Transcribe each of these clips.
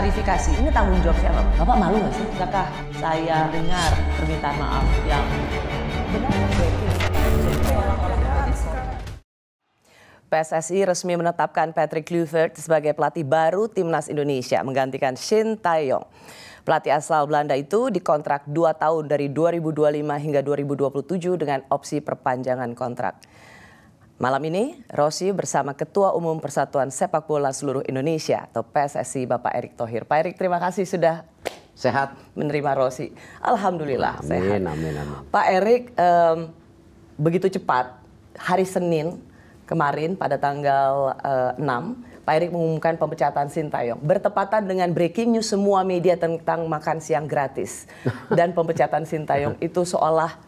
klarifikasi. Ini tanggung jawab siapa? Bapak malu nggak sih? Apakah saya dengar permintaan maaf yang benar? PSSI resmi menetapkan Patrick Kluivert sebagai pelatih baru Timnas Indonesia menggantikan Shin Tae-yong. Pelatih asal Belanda itu dikontrak 2 tahun dari 2025 hingga 2027 dengan opsi perpanjangan kontrak. Malam ini, Rossi bersama Ketua Umum Persatuan Sepak Bola Seluruh Indonesia atau PSSI Bapak Erick Thohir. Pak Erick, terima kasih sudah sehat menerima Rossi. Alhamdulillah amin, sehat. Amin, amin. Pak Erick, begitu cepat hari Senin kemarin pada tanggal 6, Pak Erick mengumumkan pemecatan Shin Tae-yong. Bertepatan dengan breaking news semua media tentang makan siang gratis. Dan pemecatan Shin Tae-yong itu seolah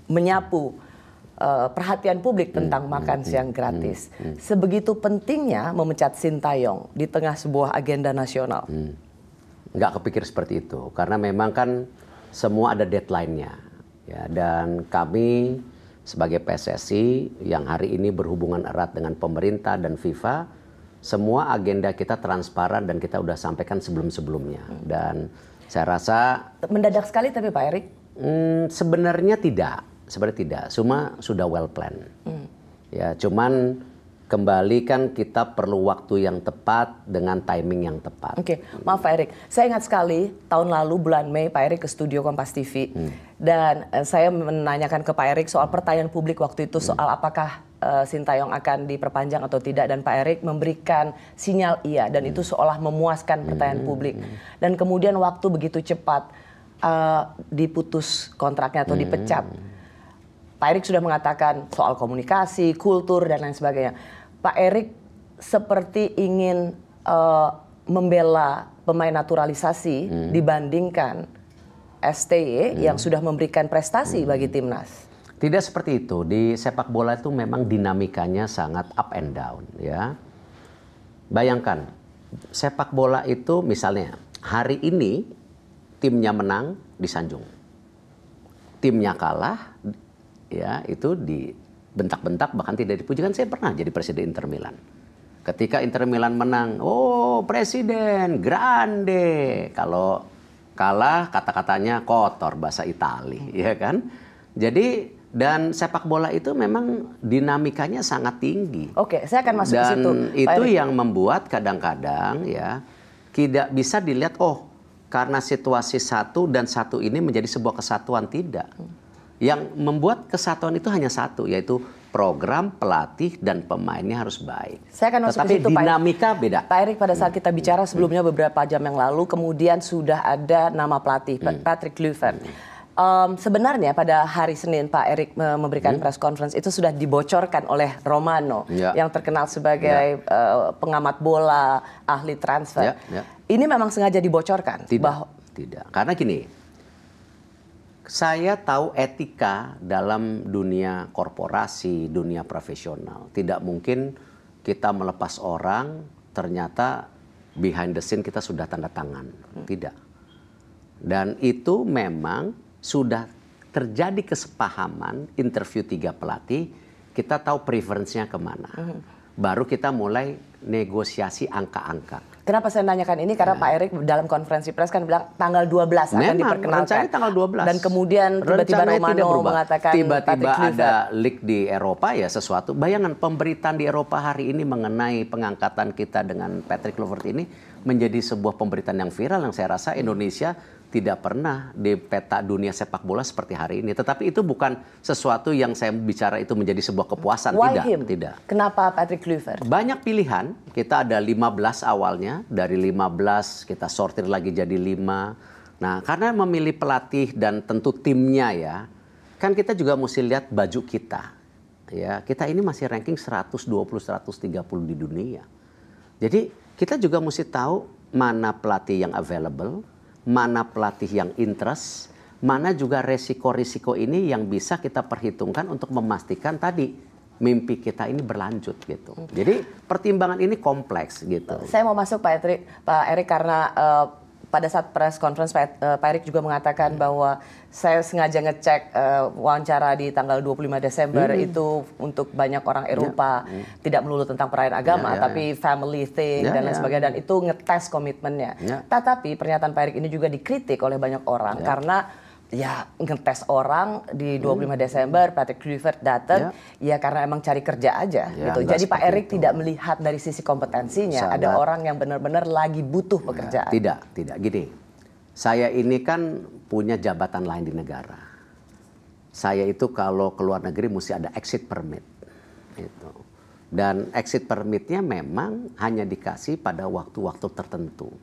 menyapu perhatian publik tentang makan siang gratis. Sebegitu pentingnya memecat Shin Tae-yong di tengah sebuah agenda nasional. Nggak kepikir seperti itu. Karena memang kan semua ada deadline-nya. Ya, dan kami sebagai PSSI yang hari ini berhubungan erat dengan pemerintah dan FIFA, semua agenda kita transparan dan kita udah sampaikan sebelum-sebelumnya. Dan saya rasa mendadak sekali tapi Pak Erick? Sebenarnya tidak, cuma sudah well planned. Ya, cuman kembali kan kita perlu waktu yang tepat dengan timing yang tepat. Oke, maaf Pak Erick. Saya ingat sekali tahun lalu bulan Mei Pak Erick ke studio Kompas TV. Dan saya menanyakan ke Pak Erick soal pertanyaan publik waktu itu soal apakah Shin Tae-yong akan diperpanjang atau tidak. Dan Pak Erick memberikan sinyal iya dan itu seolah memuaskan pertanyaan publik. Dan kemudian waktu begitu cepat diputus kontraknya atau dipecat. Pak Erick sudah mengatakan soal komunikasi, kultur dan lain sebagainya. Pak Erick seperti ingin membela pemain naturalisasi dibandingkan STY yang sudah memberikan prestasi bagi timnas. Tidak seperti itu. Di sepak bola itu memang dinamikanya sangat up and down, ya. Bayangkan, sepak bola itu misalnya hari ini timnya menang disanjung. Timnya kalah, ya itu dibentak-bentak bahkan tidak dipuji. Kan saya pernah jadi presiden Inter Milan. Ketika Inter Milan menang, oh presiden, grande. Kalau kalah kata-katanya kotor bahasa Itali, ya kan? Jadi dan sepak bola itu memang dinamikanya sangat tinggi. Oke, saya akan masuk ke situ. Dan itu yang membuat kadang-kadang ya tidak bisa dilihat karena situasi satu dan satu ini menjadi sebuah kesatuan, tidak. Yang membuat kesatuan itu hanya satu, yaitu program, pelatih, dan pemainnya harus baik. Saya akan masuk ke situ, dinamika beda. Pak Erick, pada saat kita bicara sebelumnya beberapa jam yang lalu, kemudian sudah ada nama pelatih, Patrick Kluivert. Sebenarnya pada hari Senin Pak Erick memberikan press conference itu sudah dibocorkan oleh Romano yang terkenal sebagai pengamat bola, ahli transfer. Ini memang sengaja dibocorkan? Tidak. Karena gini, saya tahu etika dalam dunia korporasi, dunia profesional. Tidak mungkin kita melepas orang, ternyata behind the scene kita sudah tanda tangan. Tidak. Dan itu memang sudah terjadi kesepahaman, interview 3 pelatih, kita tahu preference-nya kemana. Baru kita mulai negosiasi angka-angka. Kenapa saya nanyakan ini? Karena Pak Erick dalam konferensi pers kan bilang tanggal 12 akan diperkenalkan. Rencananya tanggal 12. Dan kemudian tiba-tiba Romano mengatakan tiba-tiba ada leak di Eropa, ya sesuatu. Bayangan pemberitaan di Eropa hari ini mengenai pengangkatan kita dengan Patrick Kluivert ini menjadi sebuah pemberitaan yang viral yang saya rasa Indonesia tidak pernah di peta dunia sepak bola seperti hari ini. Tetapi itu bukan sesuatu yang saya bicara itu menjadi sebuah kepuasan. Tidak. Kenapa Patrick Kluivert? Banyak pilihan. Kita ada 15 awalnya. Dari 15 kita sortir lagi jadi 5. Nah, karena memilih pelatih dan tentu timnya ya. Kan kita juga mesti lihat baju kita. Ya, kita ini masih ranking 120, 130 di dunia. Jadi kita juga mesti tahu mana pelatih yang available, mana pelatih yang interest, mana juga resiko-risiko ini yang bisa kita perhitungkan untuk memastikan tadi mimpi kita ini berlanjut gitu. Jadi pertimbangan ini kompleks gitu. Saya mau masuk Pak Erick karena pada saat press conference Pak Erick juga mengatakan bahwa saya sengaja ngecek wawancara di tanggal 25 Desember itu untuk banyak orang Eropa, tidak melulu tentang perayaan agama, tapi family thing dan lain sebagainya, dan itu ngetes komitmennya. Tetapi pernyataan Pak Erick ini juga dikritik oleh banyak orang karena ya ngetes orang di 25 Desember, Patrick Kluivert datang ya karena emang cari kerja aja gitu. Jadi Pak Erick tidak melihat dari sisi kompetensinya, ada orang yang benar-benar lagi butuh pekerjaan. Tidak. Gini, saya ini kan punya jabatan lain di negara. Saya itu kalau ke luar negeri mesti ada exit permit. Gitu. Dan exit permitnya memang hanya dikasih pada waktu-waktu tertentu.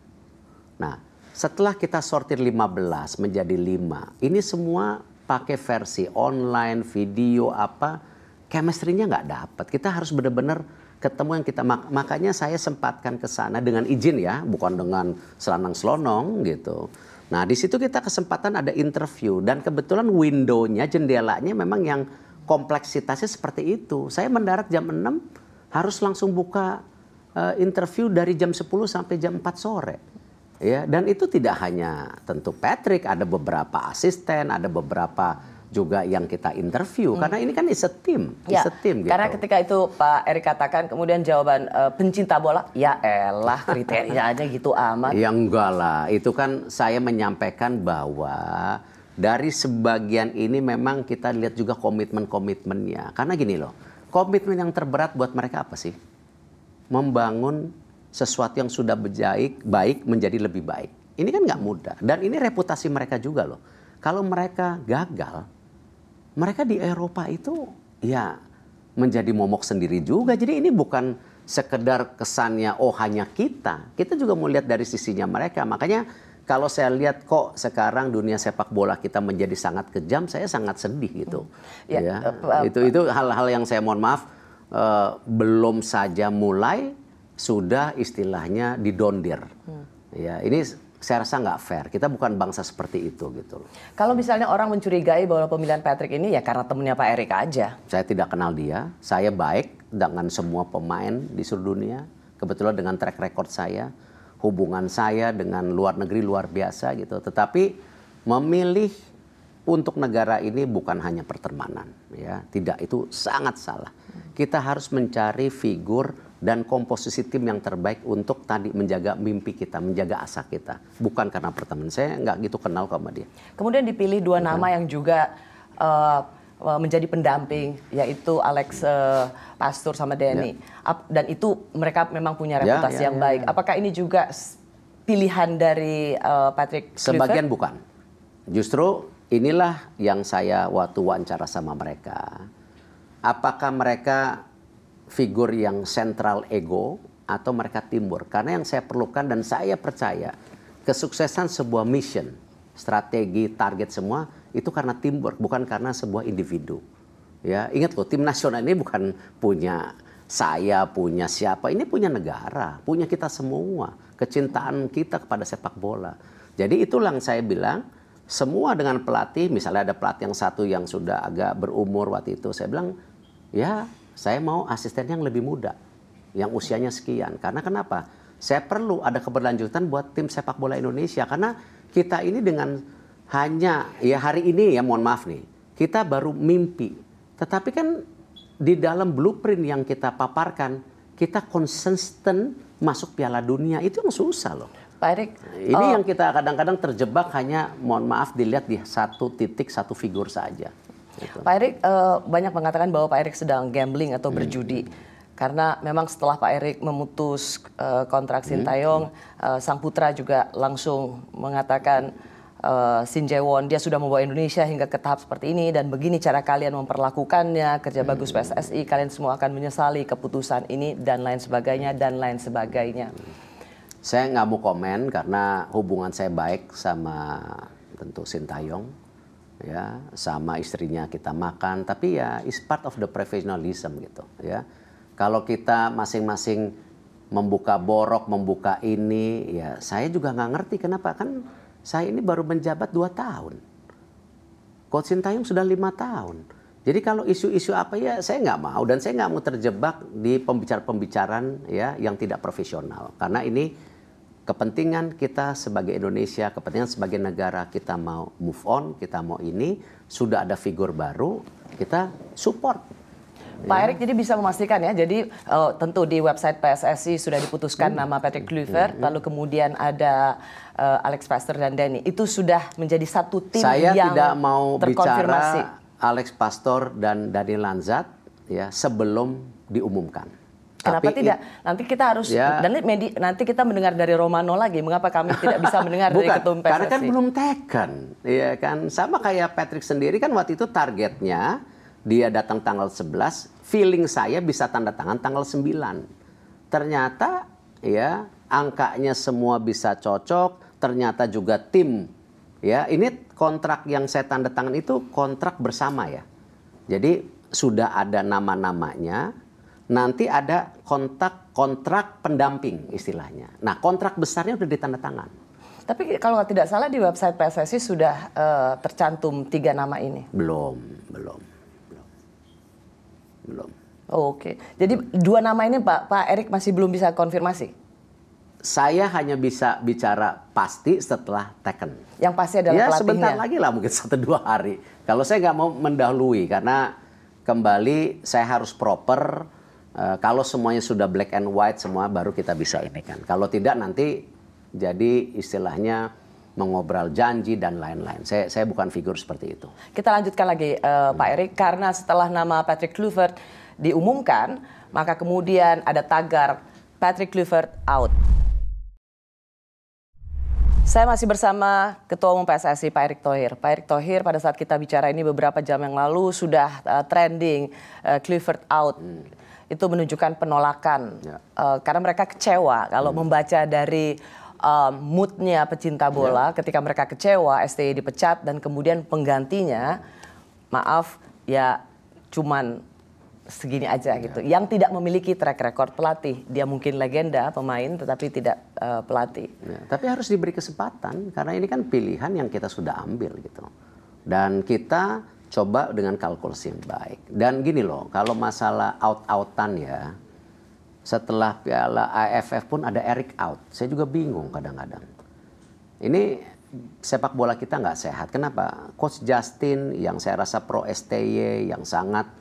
Nah, setelah kita sortir 15 menjadi 5, ini semua pakai versi online, video apa, chemistry-nya nggak dapat. Kita harus benar-benar ketemu yang kita, makanya saya sempatkan ke sana dengan izin ya, bukan dengan selanang-selonong gitu. Nah di situ kita kesempatan ada interview dan kebetulan window-nya, jendelanya memang yang kompleksitasnya seperti itu. Saya mendarat jam 6, harus langsung buka interview dari jam 10 sampai jam 4 sore. Ya, dan itu tidak hanya tentu Patrick, ada beberapa asisten, ada beberapa juga yang kita interview karena ini kan is a team, ya, gitu. Karena ketika itu Pak Erick katakan kemudian jawaban pencinta bola, ya elah kriterianya gitu amat. Ya enggak lah, itu kan saya menyampaikan bahwa dari sebagian ini memang kita lihat juga komitmen-komitmennya. Karena gini loh, komitmen yang terberat buat mereka apa sih? Membangun sesuatu yang sudah baik menjadi lebih baik. Ini kan nggak mudah. Dan ini reputasi mereka juga loh. Kalau mereka gagal, mereka di Eropa itu ya menjadi momok sendiri juga. Jadi ini bukan sekedar kesannya oh hanya kita. Kita juga mau lihat dari sisinya mereka. Makanya kalau saya lihat kok sekarang dunia sepak bola kita menjadi sangat kejam, saya sangat sedih gitu. Itu hal-hal yang saya mohon maaf belum saja mulai sudah istilahnya didondir. Ya, ini saya rasa nggak fair. Kita bukan bangsa seperti itu gitu. Kalau misalnya orang mencurigai bahwa pemilihan Patrick ini ya karena temennya Pak Erick aja. Saya tidak kenal dia. Saya baik dengan semua pemain di seluruh dunia. Kebetulan dengan track record saya, hubungan saya dengan luar negeri luar biasa gitu. Tetapi memilih untuk negara ini bukan hanya pertemanan, ya. Tidak, itu sangat salah. Kita harus mencari figur dan komposisi tim yang terbaik untuk tadi menjaga mimpi kita, menjaga asa kita. Bukan karena pertemanan. Saya nggak gitu kenal sama dia. Kemudian dipilih dua nama yang juga menjadi pendamping, yaitu Alex Pastur sama Denny. Dan itu mereka memang punya reputasi yang baik. Apakah ini juga pilihan dari Patrick Kluivert? Sebagian bukan. Justru inilah yang saya waktu wawancara sama mereka. Apakah mereka figur yang sentral ego atau mereka teamwork? Karena yang saya perlukan dan saya percaya kesuksesan sebuah mission, strategi, target semua itu karena teamwork, bukan karena sebuah individu. Ya, ingat loh, tim nasional ini bukan punya saya, punya siapa, ini punya negara, punya kita semua, kecintaan kita kepada sepak bola. Jadi itulah yang saya bilang, semua dengan pelatih, misalnya ada pelatih yang satu yang sudah agak berumur waktu itu, saya bilang, ya saya mau asisten yang lebih muda, yang usianya sekian. Karena kenapa? Saya perlu ada keberlanjutan buat tim sepak bola Indonesia. Karena kita ini dengan hanya, ya hari ini ya mohon maaf nih, kita baru mimpi. Tetapi kan di dalam blueprint yang kita paparkan, kita konsisten masuk Piala Dunia, itu yang susah loh. Pak Erick, ini yang kita kadang-kadang terjebak hanya, mohon maaf, dilihat di satu titik, satu figur saja. Gitu. Pak Erick banyak mengatakan bahwa Pak Erick sedang gambling atau berjudi. Karena memang setelah Pak Erick memutus kontrak Sintayong, sang putra juga langsung mengatakan Shin Jae-won, dia sudah membawa Indonesia hingga ke tahap seperti ini dan begini cara kalian memperlakukannya, kerja bagus PSSI, kalian semua akan menyesali keputusan ini dan lain sebagainya dan lain sebagainya. Saya nggak mau komen karena hubungan saya baik sama tentu Sintayong, ya, sama istrinya kita makan, tapi ya is part of the professionalism gitu, ya. Kalau kita masing-masing membuka borok, membuka ini, ya saya juga nggak ngerti kenapa, kan saya ini baru menjabat 2 tahun. Coach Sintayong sudah 5 tahun. Jadi kalau isu-isu apa ya saya nggak mau, dan saya nggak mau terjebak di pembicaraan ya yang tidak profesional. Karena ini kepentingan kita sebagai Indonesia, kepentingan sebagai negara, kita mau move on, kita mau ini, sudah ada figur baru, kita support. Pak Erik jadi bisa memastikan ya, jadi tentu di website PSSI sudah diputuskan nama Patrick Kluivert, lalu kemudian ada Alex Pastoor dan Danny. Itu sudah menjadi satu tim Saya yang tidak mau terkonfirmasi. bicara Alex Pastoor dan Danny Lanzat ya sebelum diumumkan. Kenapa Tapi tidak? Nanti kita harus Ya. dan nanti kita mendengar dari Romano lagi. Mengapa kami tidak bisa mendengar dari Bukan, ketum PSSI? karena kan belum taken, ya kan. Sama kayak Patrick sendiri kan waktu itu targetnya dia datang tanggal 11, feeling saya bisa tanda tangan tanggal 9. Ternyata ya angkanya semua bisa cocok, ternyata juga tim ya. Ini kontrak yang saya tanda tangan itu kontrak bersama ya. Jadi sudah ada nama-namanya. Nanti ada kontrak pendamping istilahnya. Nah, kontrak besarnya udah ditanda tangan. Tapi kalau tidak salah di website PSSI sudah tercantum 3 nama ini. Belum. Oh, oke. Jadi 2 nama ini Pak Erik masih belum bisa konfirmasi. Saya hanya bisa bicara pasti setelah taken. Yang pasti adalah Ya pelatihnya. sebentar lagi lah, mungkin 1-2 hari. Kalau saya nggak mau mendahului karena kembali saya harus proper. Kalau semuanya sudah black and white semua baru kita bisa ini kan. Kalau tidak nanti jadi istilahnya mengobrol janji dan lain-lain. Saya bukan figur seperti itu. Kita lanjutkan lagi Pak Erik, karena setelah nama Patrick Kluivert diumumkan, maka kemudian ada tagar Patrick Kluivert out. Saya masih bersama Ketua Umum PSSI Pak Erick Thohir. Pak Erick Thohir, pada saat kita bicara ini beberapa jam yang lalu sudah trending Kluivert out. Itu menunjukkan penolakan karena mereka kecewa kalau membaca dari moodnya pecinta bola ketika mereka kecewa STY dipecat dan kemudian penggantinya maaf ya cuman segini aja gitu, yang tidak memiliki track record pelatih. Dia mungkin legenda pemain tetapi tidak pelatih. Tapi harus diberi kesempatan karena ini kan pilihan yang kita sudah ambil gitu. Dan kita coba dengan kalkulasi yang baik. Dan gini loh, kalau masalah out-outan ya, setelah Piala AFF pun ada Eric out. Saya juga bingung kadang-kadang. Ini sepak bola kita nggak sehat. Kenapa? Coach Justin yang saya rasa pro STY, yang sangat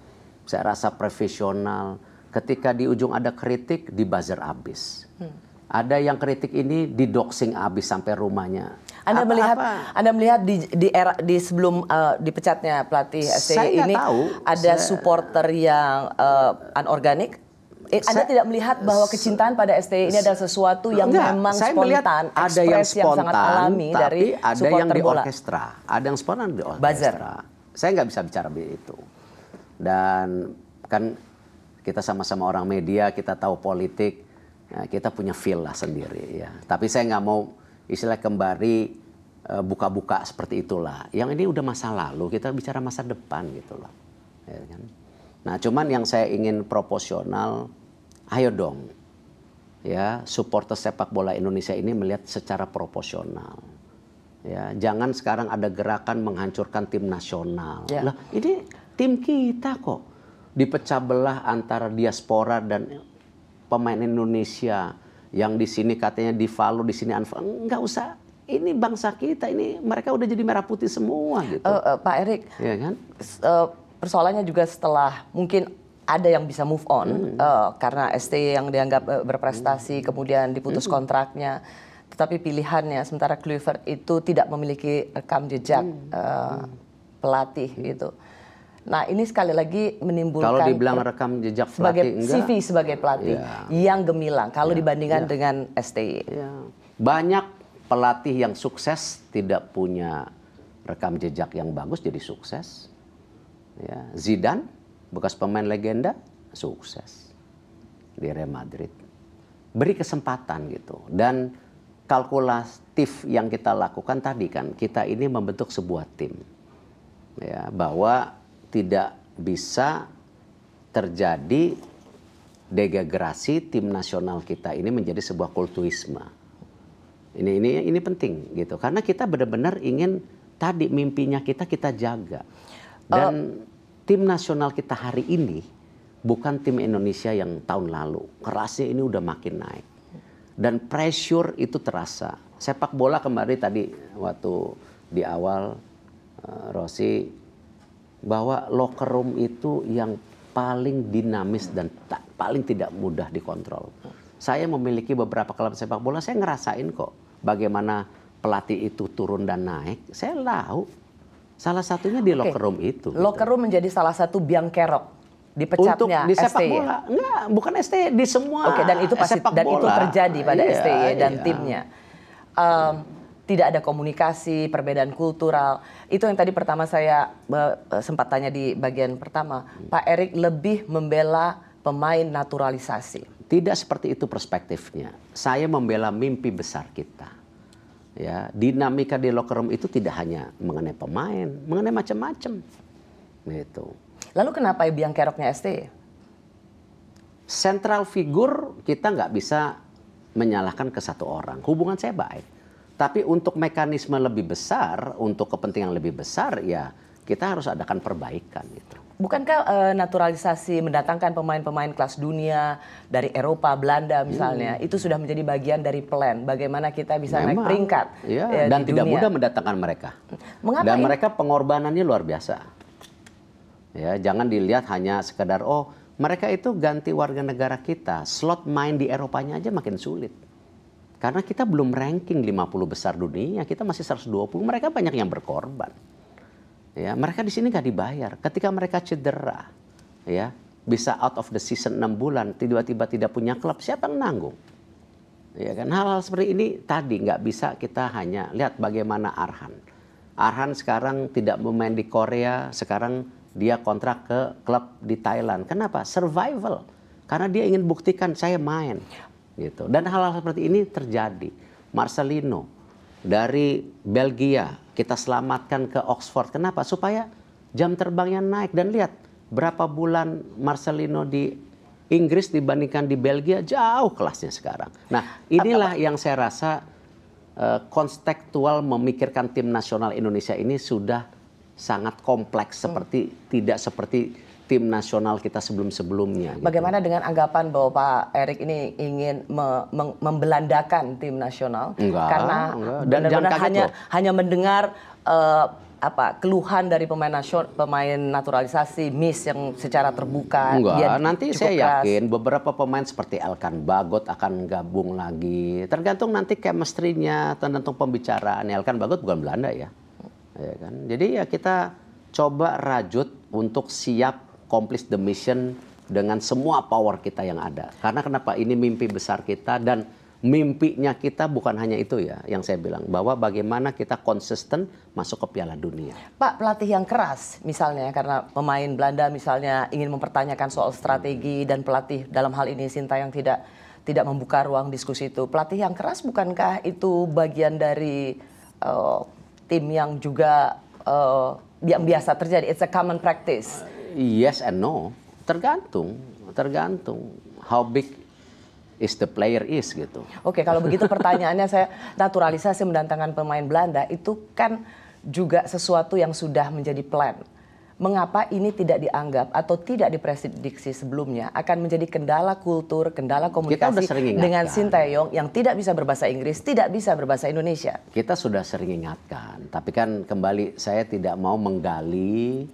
saya rasa profesional. Ketika di ujung ada kritik, di buzzer abis. Ada yang kritik ini didoxing abis sampai rumahnya. Anda melihat di sebelum dipecatnya pelatih STY ini ada supporter yang anorganik. Anda tidak melihat bahwa kecintaan pada STY ini adalah sesuatu yang memang spontan, ada yang ekspresi yang sangat alami dari ada supporter yang di bola. orkestra, ada yang spontan di orkestra. Buzzer. Saya nggak bisa bicara begitu. Dan kan kita sama-sama orang media, kita tahu politik, ya, kita punya feel lah sendiri ya. Tapi saya nggak mau istilah kembali buka-buka seperti itulah. Yang ini udah masa lalu, kita bicara masa depan gitu loh. Ya kan? Nah, cuman yang saya ingin proporsional, ayo dong. Ya, supporter sepak bola Indonesia ini melihat secara proporsional. Ya, jangan sekarang ada gerakan menghancurkan tim nasional. Ya. Lah, ini tim kita kok dipecah belah antara diaspora dan pemain Indonesia yang di sini katanya divalue, di sini unvalue. Enggak usah. Ini bangsa kita, ini mereka udah jadi merah putih semua gitu. Pak Erik, ya kan? Persoalannya juga setelah mungkin ada yang bisa move on karena STY yang dianggap berprestasi kemudian diputus kontraknya, tetapi pilihannya sementara Kluivert itu tidak memiliki rekam jejak pelatih gitu. Nah, ini sekali lagi menimbulkan kalau dibilang rekam jejak sebagai pelatih enggak, CV sebagai pelatih yang gemilang kalau dibandingkan dengan STY. Ya. Banyak pelatih yang sukses tidak punya rekam jejak yang bagus jadi sukses. Ya. Zidane, bekas pemain legenda, sukses di Real Madrid. Beri kesempatan gitu. Dan kalkulatif yang kita lakukan tadi kan, kita ini membentuk sebuah tim. Ya, bahwa tidak bisa terjadi degenerasi tim nasional kita ini menjadi sebuah kulturisme. Ini penting gitu karena kita benar-benar ingin tadi mimpinya kita jaga dan tim nasional kita hari ini bukan tim Indonesia yang tahun lalu, kerasnya ini udah makin naik Dan pressure itu terasa. Sepak bola kemarin tadi waktu di awal Rossi, bahwa locker room itu yang paling dinamis dan paling tidak mudah dikontrol. Saya memiliki beberapa klub sepak bola, saya ngerasain kok bagaimana pelatih itu turun dan naik. Saya tahu. Salah satunya di locker room itu. Locker room menjadi salah satu biang kerok dipecatnya untuk di sepak STY. bola. Enggak, bukan STY, di semua. Oke, dan itu pasti itu terjadi pada STY dan timnya. Tidak ada komunikasi, perbedaan kultural. Itu yang tadi pertama saya sempat tanya di bagian pertama. Pak Erik lebih membela pemain naturalisasi. Tidak seperti itu perspektifnya. Saya membela mimpi besar kita. Ya, dinamika di locker room itu tidak hanya mengenai pemain, mengenai macam-macam. Gitu. Lalu kenapa biang keroknya STY? Central figure kita nggak bisa menyalahkan ke satu orang. Hubungan saya baik. Tapi untuk mekanisme lebih besar, untuk kepentingan lebih besar, ya kita harus adakan perbaikan gitu. Bukankah naturalisasi mendatangkan pemain-pemain kelas dunia dari Eropa, Belanda misalnya, itu sudah menjadi bagian dari plan bagaimana kita bisa naik peringkat ya, dan tidak mudah mendatangkan mereka. Mengapa dan mereka pengorbanannya luar biasa. Ya, jangan dilihat hanya sekedar mereka itu ganti warga negara kita, slot main di Eropanya aja makin sulit. Karena kita belum ranking 50 besar dunia, kita masih 120, mereka banyak yang berkorban. Ya, mereka di sini nggak dibayar. Ketika mereka cedera, ya, bisa out of the season 6 bulan, tiba-tiba tidak punya klub, siapa yang nanggung? Ya kan, hal-hal seperti ini tadi nggak bisa kita hanya lihat bagaimana Arhan. Arhan sekarang tidak bermain di Korea, sekarang dia kontrak ke klub di Thailand. Kenapa? Survival. Karena dia ingin buktikan saya main. Gitu. Dan hal-hal seperti ini terjadi. Marcelino dari Belgia kita selamatkan ke Oxford. Kenapa? Supaya jam terbangnya naik. Dan lihat berapa bulan Marcelino di Inggris dibandingkan di Belgia, jauh kelasnya sekarang. Nah, inilah yang saya rasa konstekstual memikirkan tim nasional Indonesia ini sudah sangat kompleks, tidak seperti tim nasional kita sebelum-sebelumnya. Gitu. Bagaimana dengan anggapan bahwa Pak Erik ini ingin membelandakan tim nasional? Karena benar-benar hanya mendengar keluhan dari pemain naturalisasi, miss yang secara terbuka. Nanti saya yakin beberapa pemain seperti Elkan Bagot akan gabung lagi. Tergantung nanti chemistry-nya, tergantung pembicaraan. Elkan Bagot bukan Belanda ya. Ya kan? Jadi ya kita coba rajut untuk siap accomplish the mission dengan semua power kita yang ada. Karena kenapa? Ini mimpi besar kita dan mimpinya kita bukan hanya itu ya yang saya bilang. Bahwa bagaimana kita konsisten masuk ke Piala Dunia. Pak, pelatih yang keras misalnya karena pemain Belanda misalnya ingin mempertanyakan soal strategi dan pelatih dalam hal ini Sintayong tidak membuka ruang diskusi itu. Pelatih yang keras bukankah itu bagian dari tim yang juga yang biasa terjadi? It's a common practice. Yes and no, tergantung how big is the player is gitu. Oke, kalau begitu pertanyaannya saya, naturalisasi mendatangkan pemain Belanda itu kan juga sesuatu yang sudah menjadi plan. Mengapa ini tidak dianggap atau tidak diprediksi sebelumnya akan menjadi kendala kultur, kendala komunikasi dengan Sintayong yang tidak bisa berbahasa Inggris, tidak bisa berbahasa Indonesia? Kita sudah sering ingatkan, tapi kan kembali saya tidak mau menggali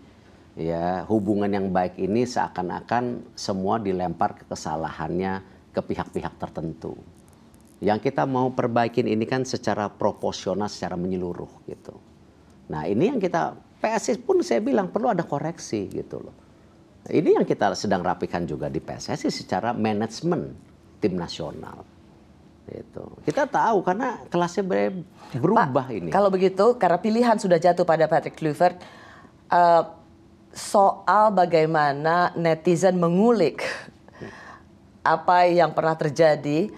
ya hubungan yang baik ini seakan-akan semua dilempar ke kesalahannya ke pihak-pihak tertentu. Yang kita mau perbaikin ini kan secara proporsional, secara menyeluruh gitu. Nah ini yang kita, PSSI pun saya bilang perlu ada koreksi gitu loh. Ini yang kita sedang rapikan juga di PSSI secara manajemen tim nasional. Gitu. Kita tahu karena kelasnya berubah Pak, ini. Kalau begitu, karena pilihan sudah jatuh pada Patrick Kluivert, soal bagaimana netizen mengulik apa yang pernah terjadi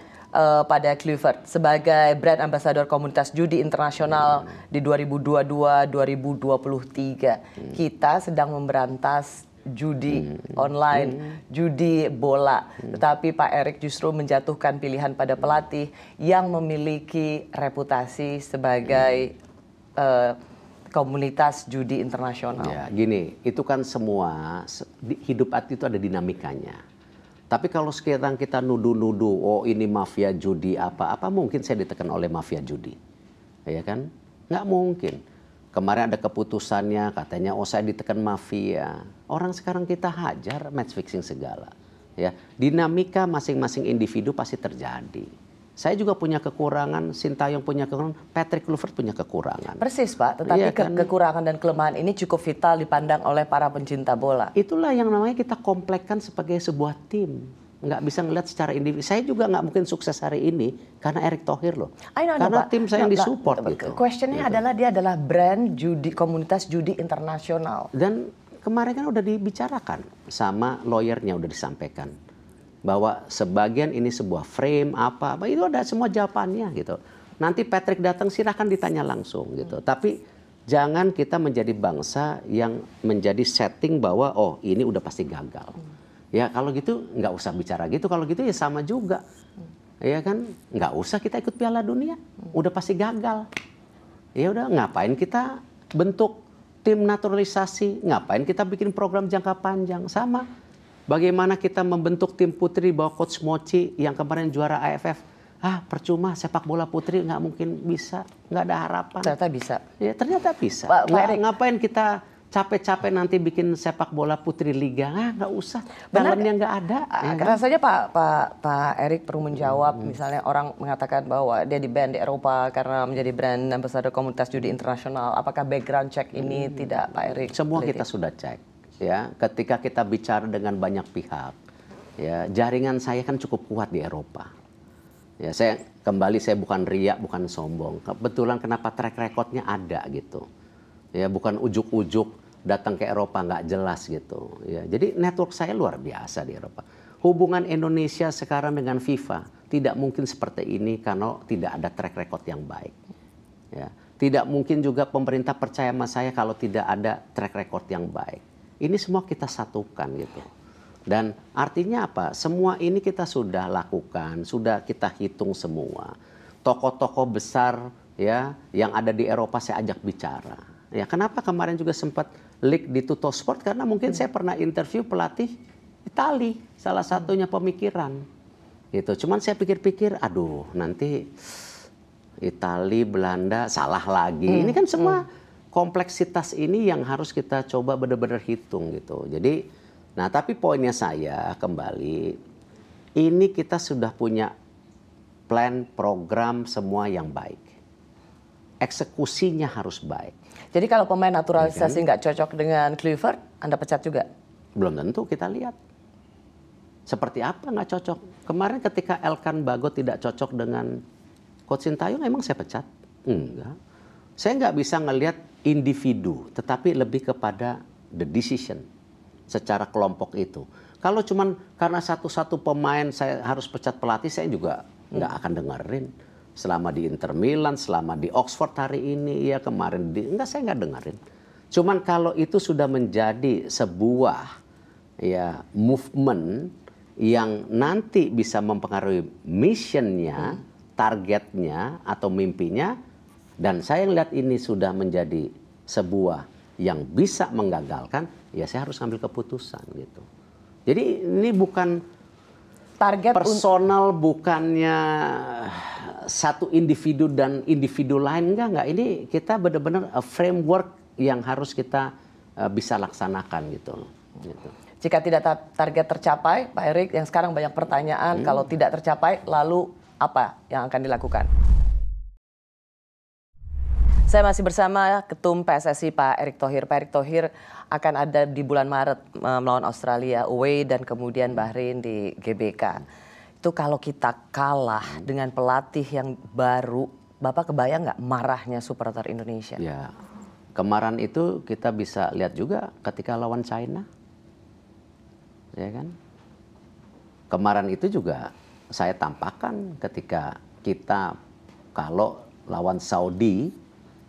pada Kluivert sebagai brand ambassador komunitas judi internasional di 2022-2023. Kita sedang memberantas judi online, judi bola. Tetapi Pak Erik justru menjatuhkan pilihan pada pelatih yang memiliki reputasi sebagai komunitas judi internasional. Ya, gini, itu kan semua hidup itu ada dinamikanya. Tapi kalau sekarang kita nuduh-nuduh, oh ini mafia judi apa mungkin saya ditekan oleh mafia judi, ya kan? Nggak mungkin. Kemarin ada keputusannya katanya, oh saya ditekan mafia. Orang sekarang kita hajar match fixing segala, ya. Dinamika masing-masing individu pasti terjadi. Saya juga punya kekurangan, Sintayong punya kekurangan, Patrick Kluivert punya kekurangan. Persis Pak, tetapi Iya kan? kekurangan dan kelemahan ini cukup vital dipandang oleh para pencinta bola. Itulah yang namanya kita komplekkan sebagai sebuah tim. Nggak bisa ngelihat secara individu. Saya juga nggak mungkin sukses hari ini karena Erick Thohir loh. Karena tim saya yang disupport gitu. Questionnya adalah dia adalah brand judi, komunitas judi internasional. Dan kemarin kan udah dibicarakan sama lawyernya, udah disampaikan bahwa sebagian ini sebuah frame apa itu ada semua jawabannya gitu. Nanti Patrick datang silahkan ditanya langsung gitu. Tapi jangan kita menjadi bangsa yang menjadi setting bahwa oh ini udah pasti gagal. Ya kalau gitu nggak usah bicara gitu. Kalau gitu ya sama juga. Ya kan nggak usah kita ikut Piala Dunia. Udah pasti gagal. Ya udah ngapain kita bentuk tim naturalisasi? Ngapain kita bikin program jangka panjang? Sama. Bagaimana kita membentuk tim putri bawah Coach Mochi yang kemarin juara AFF. Percuma sepak bola putri nggak mungkin bisa. Nggak ada harapan. Ternyata bisa. Ya ternyata bisa. Pak Erick, ngapain kita capek-capek nanti bikin sepak bola putri liga? Nggak usah. Talentnya nggak ada. Ya kan? Rasanya Pak Erick perlu menjawab. Misalnya orang mengatakan bahwa dia di-ban di Eropa karena menjadi brand ambassador komunitas judi internasional. Apakah background check ini tidak Pak Erick? Semua kita sudah cek. Ya, ketika kita bicara dengan banyak pihak, ya jaringan saya kan cukup kuat di Eropa. Ya, saya bukan riak, bukan sombong. Kebetulan kenapa track recordnya ada gitu. Ya, bukan ujuk-ujuk datang ke Eropa nggak jelas gitu. Ya, jadi network saya luar biasa di Eropa. Hubungan Indonesia sekarang dengan FIFA tidak mungkin seperti ini kalau tidak ada track record yang baik. Ya, tidak mungkin juga pemerintah percaya sama saya kalau tidak ada track record yang baik. Ini semua kita satukan gitu. Dan artinya apa? Semua ini kita sudah lakukan, sudah kita hitung semua. Tokoh-tokoh besar ya yang ada di Eropa saya ajak bicara. Ya, kenapa kemarin juga sempat leak di Tuttosport? Karena mungkin saya pernah interview pelatih Itali, salah satunya Pemikiran. Gitu. Cuman saya pikir-pikir, aduh nanti Itali, Belanda salah lagi. Ini kan semua kompleksitas ini yang harus kita coba benar-benar hitung gitu. Jadi, nah tapi poinnya saya kembali, ini kita sudah punya plan, program semua yang baik. Eksekusinya harus baik. Jadi kalau pemain naturalisasi nggak cocok dengan Kluivert, Anda pecat juga? Belum tentu, kita lihat. Seperti apa nggak cocok. Kemarin ketika Elkan Bagot tidak cocok dengan Coach Sintayong, emang saya pecat? Enggak. Saya nggak bisa ngelihat individu, tetapi lebih kepada the decision secara kelompok itu. Kalau cuman karena satu-satu pemain saya harus pecat pelatih, saya juga nggak akan dengerin. Selama di Inter Milan, selama di Oxford hari ini, ya kemarin saya nggak dengerin. Cuman kalau itu sudah menjadi sebuah ya movement yang nanti bisa mempengaruhi missionnya, targetnya atau mimpinya. Dan saya lihat ini sudah menjadi sebuah yang bisa menggagalkan, ya saya harus ambil keputusan gitu. Jadi ini bukan target personal, bukannya satu individu dan individu lain, enggak. Ini kita benar-benar framework yang harus kita bisa laksanakan gitu. Jika tidak target tercapai, Pak Erick, yang sekarang banyak pertanyaan, kalau tidak tercapai, lalu apa yang akan dilakukan? Saya masih bersama Ketum PSSI Pak Erick Thohir. Pak Erick Thohir akan ada di bulan Maret melawan Australia away dan kemudian Bahrain di GBK. Itu kalau kita kalah dengan pelatih yang baru, Bapak kebayang nggak marahnya supporter Indonesia? Ya, kemarin itu kita bisa lihat juga ketika lawan China. Ya kan? Kemarin itu juga saya tampakkan ketika kita kalau lawan Saudi,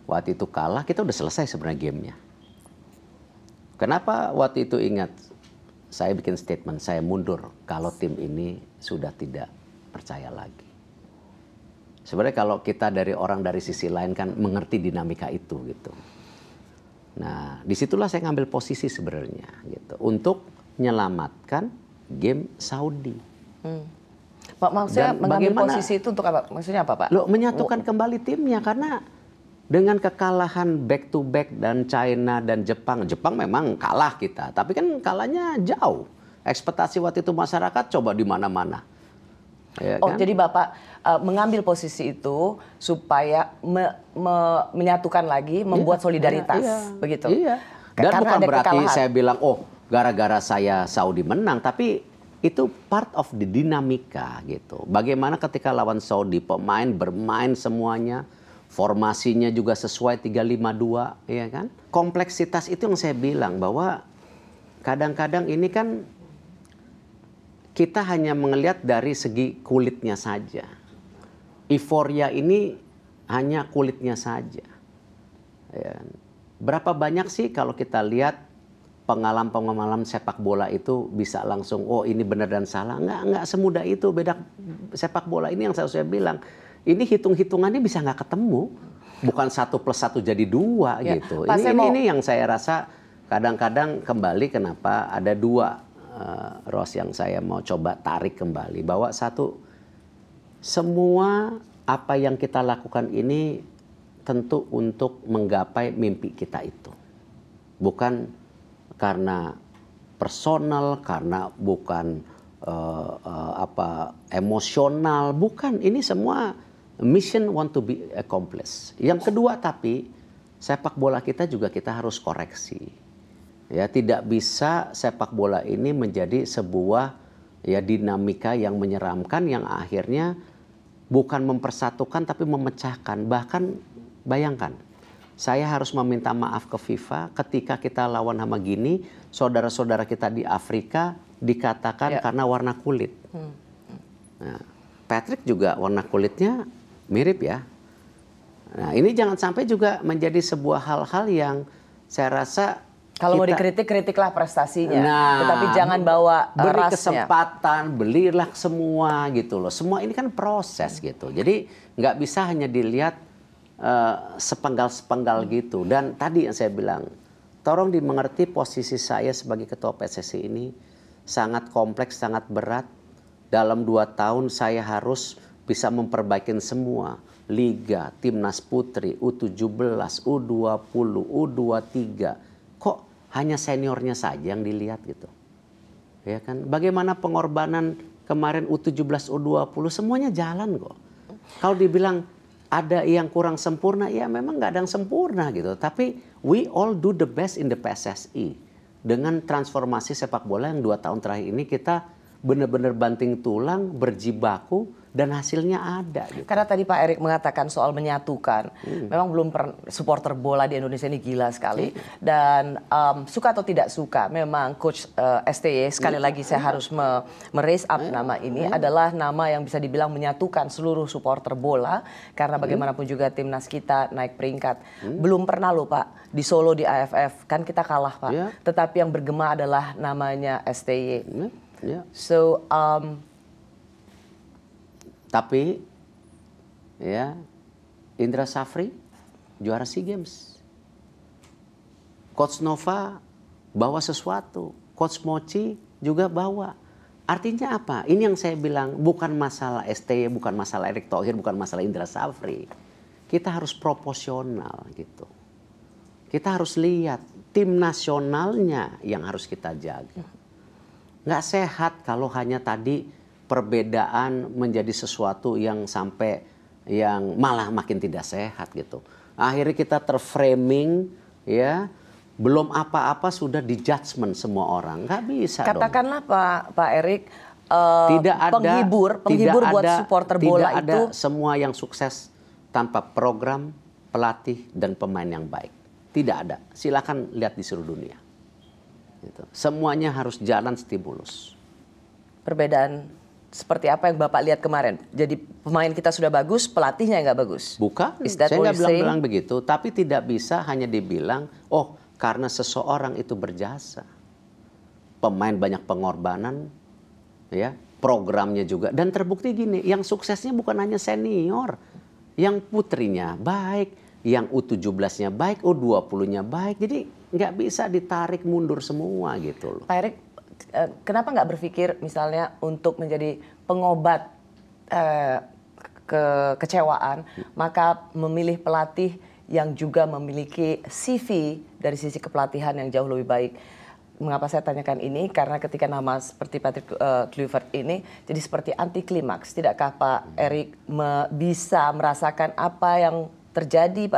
waktu itu kalah, kita udah selesai sebenarnya gamenya. Kenapa waktu itu ingat? Saya bikin statement, saya mundur kalau tim ini sudah tidak percaya lagi. Sebenarnya kalau kita dari orang dari sisi lain kan mengerti dinamika itu gitu. Nah, disitulah saya ngambil posisi sebenarnya gitu untuk menyelamatkan game Saudi. Pak, maksudnya Dan mengambil bagaimana- posisi itu untuk apa? Maksudnya apa, Pak? Loh, menyatukan kembali timnya karena dengan kekalahan back to back dan China dan Jepang. Jepang memang kalah kita, tapi kan kalahnya jauh. Ekspektasi waktu itu masyarakat coba di mana-mana. Ya Oh, kan? jadi Bapak mengambil posisi itu supaya menyatukan lagi, membuat solidaritas, begitu? Iya. Dan Karena bukan ada berarti kekalahan. saya bilang, oh gara-gara saya Saudi menang, tapi itu part of the dinamika gitu. Bagaimana ketika lawan Saudi, pemain bermain semuanya, formasinya juga sesuai 3-5-2, ya kan? Kompleksitas itu yang saya bilang bahwa kadang-kadang ini kan kita hanya melihat dari segi kulitnya saja. Euforia ini hanya kulitnya saja. Ya. Berapa banyak sih kalau kita lihat pengalaman sepak bola itu bisa langsung, oh ini benar dan salah. Enggak semudah itu. Beda sepak bola ini yang saya bilang, ini hitung-hitungannya bisa nggak ketemu. Bukan 1+1 jadi 2 Ya, gitu. Pak, Ini yang saya rasa kadang-kadang kembali kenapa ada 2 Ros yang saya mau coba tarik kembali. Bahwa satu, semua apa yang kita lakukan ini tentu untuk menggapai mimpi kita itu. Bukan karena personal, karena bukan emosional, bukan. Ini semua mission want to be accomplished. Yang kedua, tapi sepak bola kita juga kita harus koreksi. Ya, tidak bisa sepak bola ini menjadi sebuah ya dinamika yang menyeramkan yang akhirnya bukan mempersatukan tapi memecahkan. Bahkan bayangkan, saya harus meminta maaf ke FIFA ketika kita lawan sama Gini, saudara-saudara kita di Afrika dikatakan karena warna kulit. Nah, Patrick juga warna kulitnya mirip ya. Nah, ini jangan sampai juga menjadi sebuah hal-hal yang saya rasa kalau mau dikritik, kritiklah prestasinya. Nah, tetapi jangan bawa beri rasnya. kesempatan, belilah semua gitu loh. Semua ini kan proses gitu. Jadi nggak bisa hanya dilihat sepenggal-sepenggal gitu. Dan tadi yang saya bilang, tolong dimengerti posisi saya sebagai ketua PSSI ini sangat kompleks, sangat berat. Dalam 2 tahun saya harus bisa memperbaiki semua. Liga, Timnas Putri, U17, U20, U23. Kok hanya seniornya saja yang dilihat gitu? Ya kan? Bagaimana pengorbanan kemarin U17, U20, semuanya jalan kok. Kalau dibilang ada yang kurang sempurna, ya memang nggak ada yang sempurna gitu. Tapi we all do the best in the PSSI. Dengan transformasi sepak bola yang 2 tahun terakhir ini kita benar-benar banting tulang, berjibaku, dan hasilnya ada. Gitu. Karena tadi Pak Erik mengatakan soal menyatukan, memang belum supporter bola di Indonesia ini gila sekali. Dan suka atau tidak suka, memang Coach STY, sekali lagi saya harus raise up nama ini, adalah nama yang bisa dibilang menyatukan seluruh supporter bola. Karena bagaimanapun juga timnas kita naik peringkat. Belum pernah loh Pak, di Solo di AFF, kan kita kalah Pak. Tetapi yang bergema adalah namanya STY. So, tapi ya Indra Safri juara SEA Games. Coach Nova bawa sesuatu, Coach Mochi juga bawa. Artinya apa? Ini yang saya bilang bukan masalah STY, bukan masalah Erick Thohir, bukan masalah Indra Safri. Kita harus proporsional gitu. Kita harus lihat tim nasionalnya yang harus kita jaga. Nggak sehat kalau hanya tadi perbedaan menjadi sesuatu yang sampai yang malah makin tidak sehat gitu. Akhirnya kita terframing ya, belum apa-apa sudah dijudgment semua orang. Nggak bisa katakanlah dong. Pak Erik, Tidak ada penghibur buat supporter bola tidak ada itu semua yang sukses tanpa program, pelatih dan pemain yang baik. Tidak ada. Silakan lihat di seluruh dunia. Gitu. Semuanya harus jalan stimulus. perbedaan seperti apa yang Bapak lihat kemarin? Jadi pemain kita sudah bagus, pelatihnya nggak bagus. Bukan, Is that saya what nggak you're saying? bilang begitu. Tapi tidak bisa hanya dibilang, oh karena seseorang itu berjasa. Pemain banyak pengorbanan, ya programnya juga. Dan terbukti gini, yang suksesnya bukan hanya senior. Yang putrinya baik, yang U17-nya baik, U20-nya baik. Jadi nggak bisa ditarik mundur semua gitu loh. Pak Erik, kenapa nggak berpikir misalnya untuk menjadi pengobat kekecewaan, maka memilih pelatih yang juga memiliki CV dari sisi kepelatihan yang jauh lebih baik. Mengapa saya tanyakan ini? Karena ketika nama seperti Patrick Kluivert ini jadi seperti anti klimaks. Tidakkah Pak Erik bisa merasakan apa yang terjadi,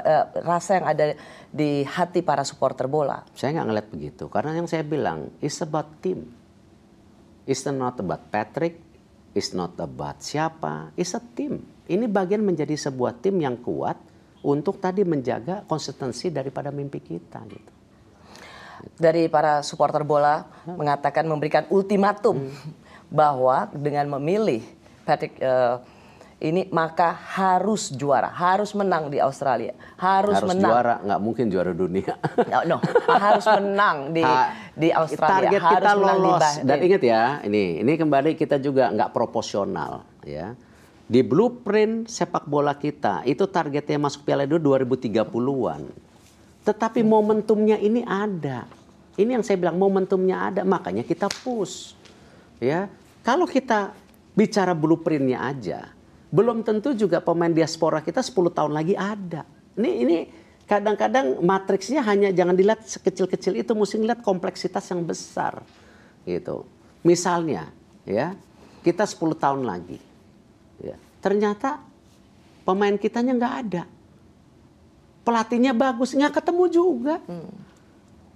rasa yang ada di hati para supporter bola? Saya nggak ngeliat begitu. Karena yang saya bilang, it's about team. It's not about Patrick, it's not about siapa, it's a team. Ini bagian menjadi sebuah tim yang kuat untuk tadi menjaga konsistensi daripada mimpi kita gitu. Dari para supporter bola mengatakan memberikan ultimatum bahwa dengan memilih Patrick ini maka harus juara, harus menang di Australia, harus menang. Juara, nggak mungkin juara dunia. No, harus menang di Australia. Target harus kita menang lolos. di Dan ingat ya, ini kembali kita juga nggak proporsional ya. Di blueprint sepak bola kita itu targetnya masuk Piala Dunia 2030-an. Tetapi momentumnya ini ada. Ini yang saya bilang momentumnya ada, makanya kita push. Ya, kalau kita bicara blueprintnya aja, belum tentu juga pemain diaspora kita 10 tahun lagi ada. Ini kadang-kadang matriksnya hanya jangan dilihat sekecil-kecil itu, mesti lihat kompleksitas yang besar. Gitu. Misalnya, ya, kita 10 tahun lagi. Ya, ternyata pemain kitanya nggak ada. Pelatihnya bagus, nggak ketemu juga.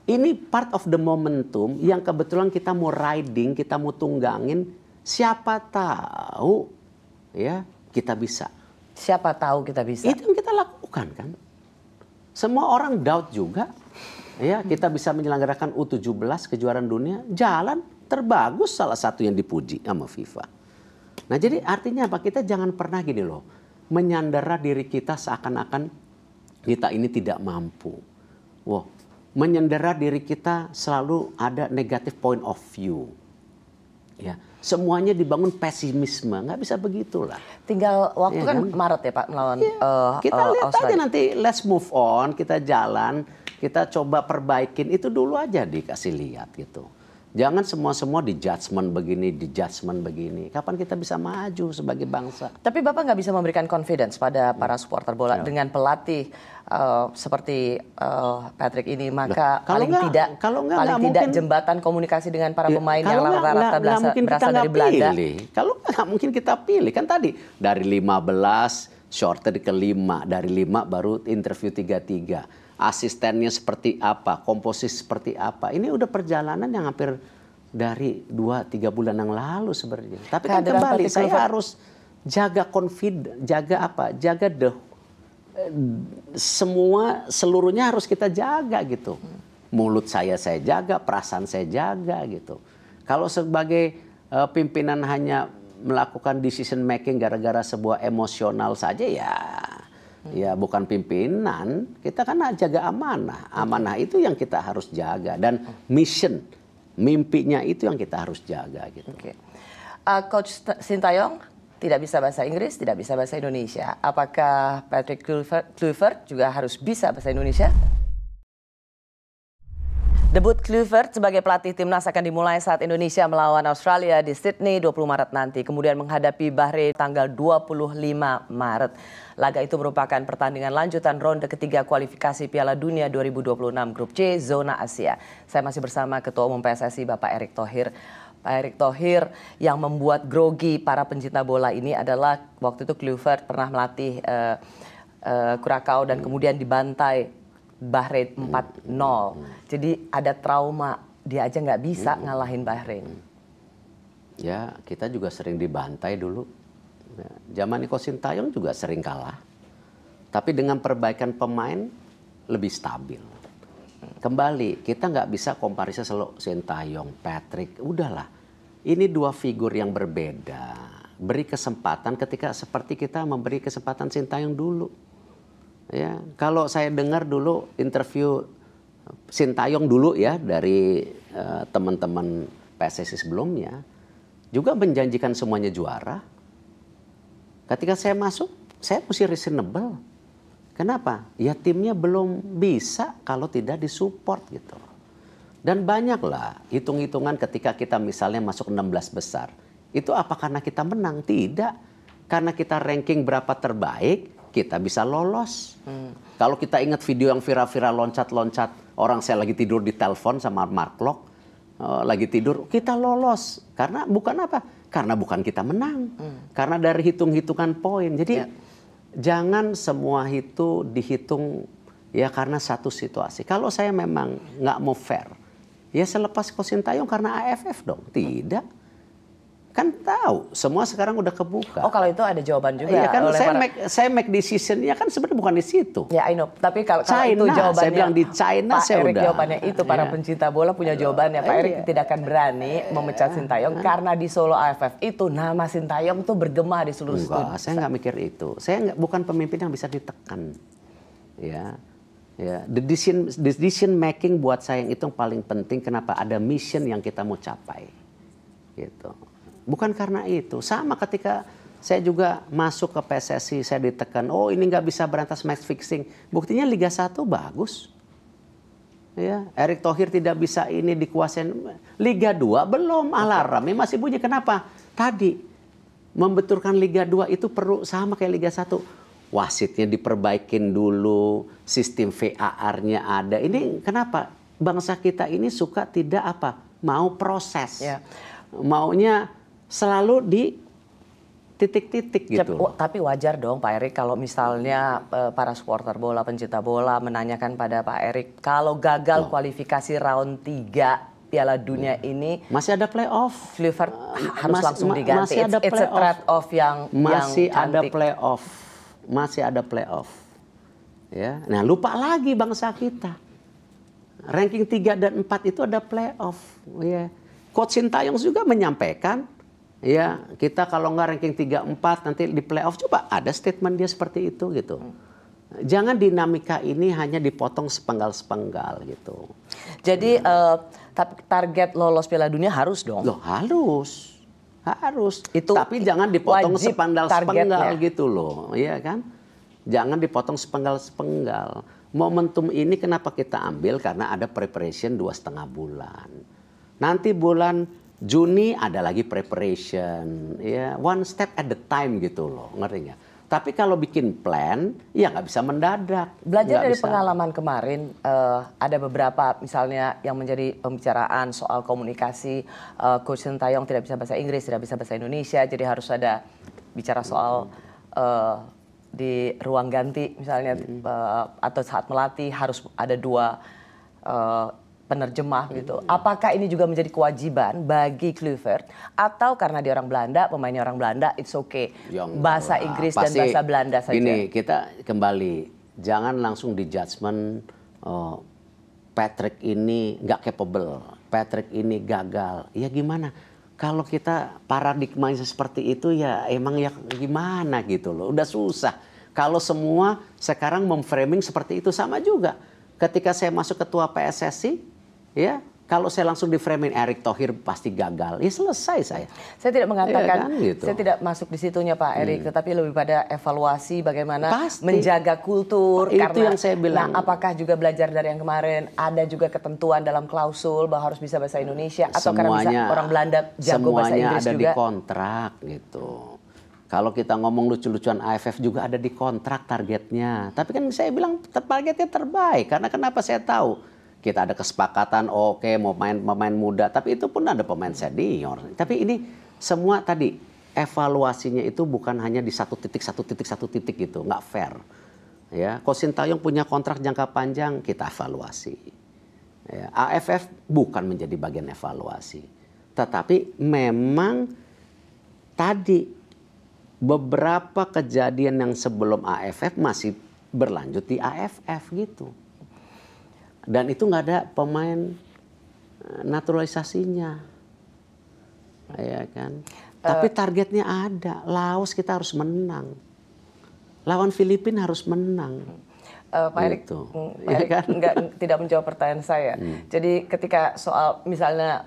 Ini part of the momentum yang kebetulan kita mau riding, kita mau tunggangin. Siapa tahu ya kita bisa. Siapa tahu kita bisa. Itu yang kita lakukan kan. Semua orang doubt juga. Ya, kita bisa menyelenggarakan U17 kejuaraan dunia. Jalan terbagus, salah satu yang dipuji sama FIFA. Nah jadi artinya apa? Kita jangan pernah gini loh. Menyandera diri kita seakan-akan kita ini tidak mampu. Wow. Menyandera diri kita selalu ada negative point of view. Ya, semuanya dibangun pesimisme, nggak bisa begitulah. Tinggal waktu ya, kan Maret ya Pak melawan kita lihat Australia. aja nanti, let's move on, kita jalan, kita coba perbaikin itu dulu aja dikasih lihat gitu. Jangan semua di judgement begini. Kapan kita bisa maju sebagai bangsa? Tapi Bapak nggak bisa memberikan confidence pada para supporter bola dengan pelatih seperti Patrick ini, maka paling tidak jembatan komunikasi dengan para pemain yang rata-rata berasal dari Belanda. Kalau nggak mungkin kita pilih, kan tadi dari 15 shorter ke 5, dari 5 baru interview 3-3. Asistennya seperti apa, komposisi seperti apa. Ini udah perjalanan yang hampir dari 2-3 bulan yang lalu sebenarnya. Tapi kan kembali saya harus jaga confidence, jaga seluruhnya harus kita jaga gitu. Mulut saya jaga, perasaan saya jaga gitu. Kalau sebagai pimpinan hanya melakukan decision making gara-gara sebuah emosional saja ya bukan pimpinan, kita kan jaga amanah. Amanah itu yang kita harus jaga dan mission, mimpinya itu yang kita harus jaga gitu. Coach Sintayong tidak bisa bahasa Inggris, tidak bisa bahasa Indonesia. Apakah Patrick Kluivert juga harus bisa bahasa Indonesia? Debut Kluivert sebagai pelatih timnas akan dimulai saat Indonesia melawan Australia di Sydney 20 Maret nanti. Kemudian menghadapi Bahrain tanggal 25 Maret. Laga itu merupakan pertandingan lanjutan ronde ketiga kualifikasi Piala Dunia 2026 Grup C Zona Asia. Saya masih bersama Ketua Umum PSSI Bapak Erick Thohir. Pak Erick Thohir, yang membuat grogi para pencinta bola ini adalah waktu itu Kluivert pernah melatih Curaçao dan kemudian dibantai Bahrain 4-0. Jadi ada trauma, dia aja nggak bisa ngalahin Bahrain. Ya, kita juga sering dibantai dulu. Ya, zaman Nico Sintayong juga sering kalah. Tapi dengan perbaikan pemain lebih stabil. Kembali, kita nggak bisa komparisi selalu Sintayong, Patrick. Udahlah, ini dua figur yang berbeda. Beri kesempatan ketika seperti kita memberi kesempatan Sintayong dulu. Ya, kalau saya dengar dulu interview Sintayong dulu ya dari teman-teman PSSI sebelumnya juga menjanjikan semuanya juara. Ketika saya masuk, saya mesti reasonable. Kenapa? Ya timnya belum bisa kalau tidak disupport gitu. Dan banyaklah hitung-hitungan ketika kita misalnya masuk 16 besar. Itu apa karena kita menang? Tidak. Karena kita ranking berapa terbaik, kita bisa lolos. Kalau kita ingat video yang viral-viral loncat-loncat, orang saya lagi tidur di telepon sama Mark Locke, lagi tidur, kita lolos. Karena bukan apa? Karena bukan kita menang. Karena dari hitung-hitungan poin. Jadi jangan semua itu dihitung ya karena satu situasi. Kalau saya memang nggak mau fair, ya selepas Coach Sintayong karena AFF dong. Tidak. Kan tahu, semua sekarang udah kebuka. Oh, kalau itu ada jawaban juga. Iya kan, saya make decision-nya kan sebenarnya bukan di situ. Ya, I know. Tapi kalau China, itu jawabannya, saya bilang di China, Pak saya Erik udah. jawabannya itu, para pencinta bola punya jawabannya. Pak Erik tidak akan berani memecat Sintayong karena di Solo AFF itu nama Sintayong tuh bergema di seluruh studi. Saya nggak mikir itu. Saya bukan pemimpin yang bisa ditekan. Ya, decision making buat saya yang itu yang paling penting. Kenapa? Ada mission yang kita mau capai. Gitu. Bukan karena itu. Sama ketika saya juga masuk ke PSSI, saya ditekan, oh ini nggak bisa berantas match fixing. Buktinya Liga 1 bagus. Ya, Erick Thohir tidak bisa ini dikuasain. Liga 2 belum, alarmnya masih bunyi. Kenapa? Tadi membetulkan Liga 2 itu perlu sama kayak Liga 1. Wasitnya diperbaikin dulu, sistem VAR-nya ada. Ini kenapa? Bangsa kita ini suka tidak apa? Mau proses. Ya. Maunya selalu di titik-titik gitu. Tapi wajar dong Pak Erik kalau misalnya para supporter bola, pencinta bola menanyakan pada Pak Erik, kalau gagal kualifikasi round 3 Piala Dunia ini masih ada playoff. Kluivert harus langsung diganti. Masih ada It's a trade-off yang masih yang ada cantik. playoff. Masih ada playoff. Ya. Nah, lupa lagi bangsa kita. Ranking 3 dan 4 itu ada playoff, ya. Coach Sintayong juga menyampaikan, ya kita kalau nggak ranking 3-4 nanti di playoff, coba ada statement dia seperti itu gitu. Jangan dinamika ini hanya dipotong sepenggal-sepenggal gitu. Jadi target lolos Piala Dunia harus dong. Loh harus. Itu tapi jangan dipotong wajib sepenggal-sepenggal gitu loh, iya kan? Jangan dipotong sepenggal-sepenggal. Momentum ini kenapa kita ambil? Karena ada preparation 2,5 bulan. Nanti bulan Juni ada lagi preparation, ya one step at the time gitu loh, ngerti nggak? Tapi kalau bikin plan, ya nggak bisa mendadak. Belajar dari bisa. pengalaman kemarin, ada beberapa misalnya yang menjadi pembicaraan soal komunikasi, Coach Sintayong tidak bisa bahasa Inggris, tidak bisa bahasa Indonesia, jadi harus ada bicara soal di ruang ganti misalnya, atau saat melatih harus ada 2 penerjemah gitu. Apakah ini juga menjadi kewajiban bagi Kluivert atau karena dia orang Belanda, pemainnya orang Belanda, it's okay. Bahasa Inggris dan bahasa Belanda saja. Ini kita kembali, jangan langsung di judgment Patrick ini nggak capable, Patrick ini gagal. Ya gimana? Kalau kita paradigmanya seperti itu ya emang ya gimana gitu loh. Udah susah. Kalau semua sekarang memframing seperti itu sama juga. Ketika saya masuk ketua PSSI, ya, kalau saya langsung di framing Erick Thohir pasti gagal, ya selesai saya. Saya tidak mengatakan, ya kan, gitu. saya tidak masuk di situnya Pak Erik, tetapi lebih pada evaluasi bagaimana Pasti. menjaga kultur. Itu karena, yang saya bilang. Nah, apakah juga belajar dari yang kemarin, ada juga ketentuan dalam klausul bahwa harus bisa bahasa Indonesia, atau karena bisa orang Belanda jago bahasa Inggris ada juga? Semuanya ada di kontrak gitu. Kalau kita ngomong lucu-lucuan AFF juga ada di kontrak targetnya. Tapi kan saya bilang targetnya terbaik. Karena kenapa saya tahu? Kita ada kesepakatan, oke mau main pemain muda. Tapi itu pun ada pemain senior. Tapi ini semua tadi evaluasinya itu bukan hanya di satu titik gitu. Nggak fair. Ya, Coach Sintayong punya kontrak jangka panjang, kita evaluasi. Ya, AFF bukan menjadi bagian evaluasi. Tetapi memang tadi beberapa kejadian yang sebelum AFF masih berlanjut di AFF gitu. Dan itu nggak ada pemain naturalisasinya. Ya kan? Tapi targetnya ada. Laos kita harus menang. Lawan Filipina harus menang. Pak Erik, gitu. Pak Erik tidak menjawab pertanyaan saya. Jadi ketika soal misalnya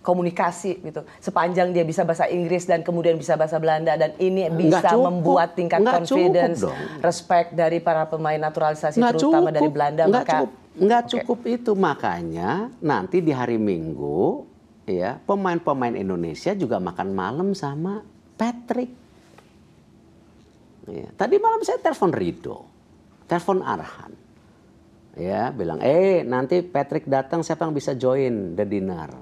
komunikasi gitu, sepanjang dia bisa bahasa Inggris dan kemudian bisa bahasa Belanda dan ini bisa membuat tingkat confidence, respect dari para pemain naturalisasi terutama dari Belanda, maka Nggak cukup itu, makanya nanti di hari Minggu ya pemain-pemain Indonesia juga makan malam sama Patrick. Ya, tadi malam saya telepon Rido, telepon Arhan, ya bilang, nanti Patrick datang siapa yang bisa join the dinner?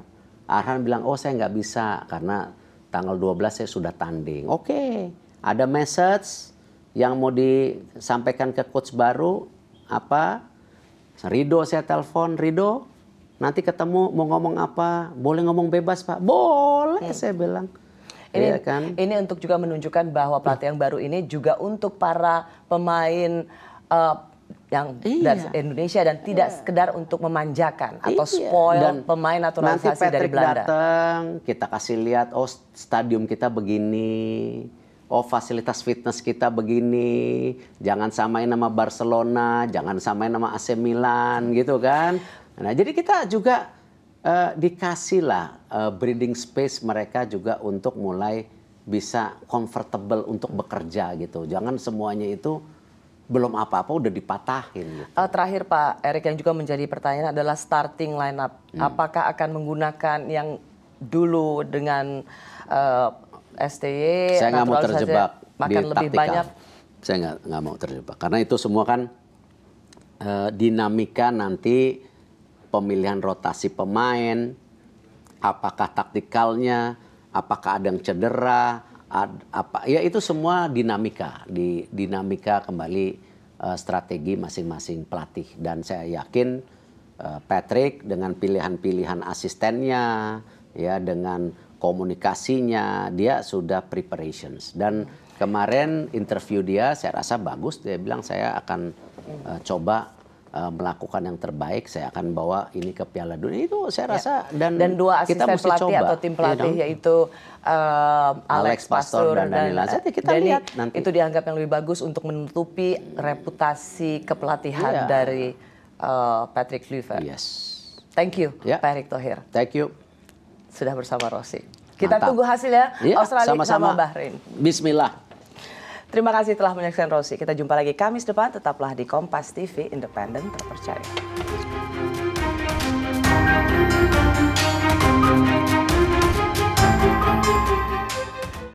Arhan bilang, oh saya nggak bisa karena tanggal 12 saya sudah tanding. Oke, ada message yang mau disampaikan ke coach baru apa? Rido saya telepon, Rido nanti ketemu mau ngomong apa? Boleh ngomong bebas Pak? Boleh saya bilang. Ini, ya kan? Ini untuk juga menunjukkan bahwa pelatih yang baru ini juga untuk para pemain yang dari Indonesia dan tidak sekedar untuk memanjakan atau spoil dan pemain naturalisasi dari Belanda. Nanti Patrick datang, kita kasih lihat, oh stadium kita begini, oh fasilitas fitness kita begini, jangan samain nama Barcelona, jangan samain nama AC Milan gitu kan. Nah jadi kita juga dikasih lah breathing space mereka juga untuk mulai bisa comfortable untuk bekerja gitu. Jangan semuanya itu belum apa-apa udah dipatahin. Gitu. Terakhir Pak Erik yang juga menjadi pertanyaan adalah starting lineup. Apakah akan menggunakan yang dulu dengan STY? Saya nggak mau terjebak makan di lebih taktikal. banyak. Saya nggak mau terjebak karena itu semua kan dinamika nanti. Pemilihan rotasi pemain, apakah taktikalnya, apakah ada yang cedera, ya itu semua dinamika kembali strategi masing-masing pelatih. Dan saya yakin Patrick dengan pilihan-pilihan asistennya, ya dengan komunikasinya, dia sudah preparations. Dan kemarin interview dia, saya rasa bagus. Dia bilang saya akan coba melakukan yang terbaik, saya akan bawa ini ke Piala Dunia. Itu saya rasa dan dua kita asisten mesti pelatih coba, atau tim pelatih yaitu Alex Pastor dan Danila. Kita lihat nanti. Itu dianggap yang lebih bagus untuk menutupi reputasi kepelatihan dari Patrick Kluivert. Yes. Thank you Pak Erick Thohir. Thank you. Sudah bersama Rossi. Kita Mantap. tunggu hasilnya Australia sama-sama. sama Bahrain. Bismillah. Terima kasih telah menyaksikan Rossi. Kita jumpa lagi Kamis depan. Tetaplah di Kompas TV, independen terpercaya.